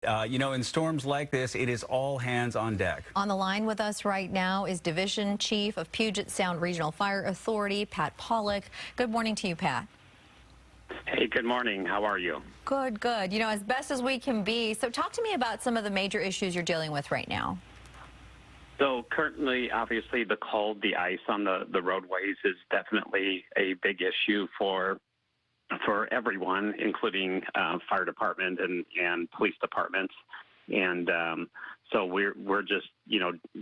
In storms like this, it is all hands on deck. On the line with us right now is Division Chief of Puget Sound Regional Fire Authority, Pat Pawlak. Good morning to you, Pat. Hey, good morning. How are you? Good, good. As best as we can be. So talk to me about some of the major issues you're dealing with right now. So currently, obviously, the cold, the ice on the roadways is definitely a big issue for everyone, including fire department and police departments. And so we're just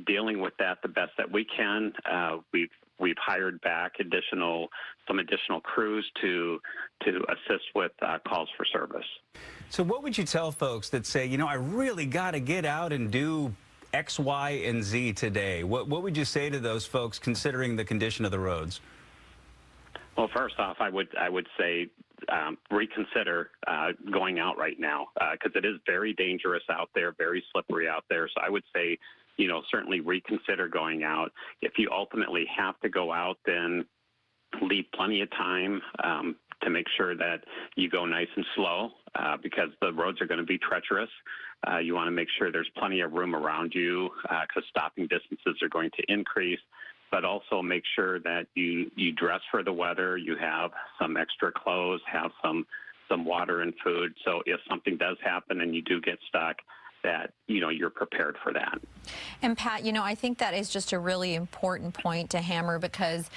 dealing with that the best that we can. We've hired back some additional crews to assist with calls for service. So what would you tell folks that say, I really got to get out and do X, Y, and Z today? What would you say to those folks considering the condition of the roads? Well, first off, I would say reconsider going out right now because it is very dangerous out there, very slippery out there. So I would say, certainly reconsider going out. If you ultimately have to go out, then leave plenty of time to make sure that you go nice and slow because the roads are going to be treacherous. You want to make sure there's plenty of room around you because stopping distances are going to increase. But also make sure that you dress for the weather, you have some extra clothes, have some water and food. So if something does happen and you do get stuck, that, you're prepared for that. And Pat, I think that is just a really important point to hammer because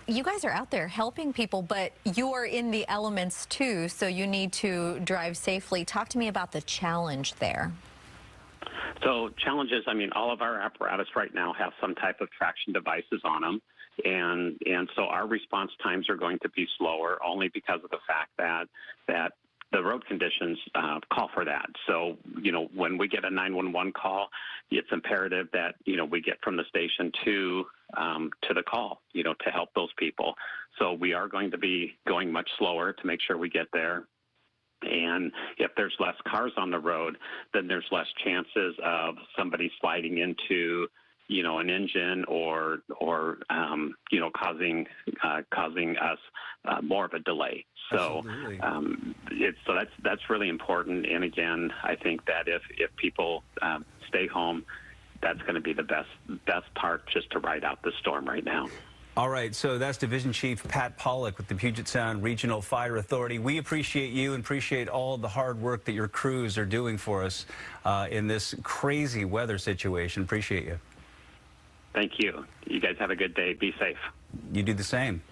you guys are out there helping people, but you are in the elements too, so you need to drive safely. Talk to me about the challenge there. So challenges, all of our apparatus right now have some type of traction devices on them. And so our response times are going to be slower only because of the fact that the road conditions call for that. So, when we get a 911 call, it's imperative that, we get from the station to the call, to help those people. So we are going to be going much slower to make sure we get there. And if there's less cars on the road, then there's less chances of somebody sliding into, an engine or causing us more of a delay. So, that's really important. And again, I think that if people stay home, that's going to be the best part just to ride out the storm right now. All right, so that's Division Chief Pat Pawlak with the Puget Sound Regional Fire Authority. We appreciate you and appreciate all the hard work that your crews are doing for us in this crazy weather situation. Appreciate you. Thank you. You guys have a good day. Be safe. You do the same.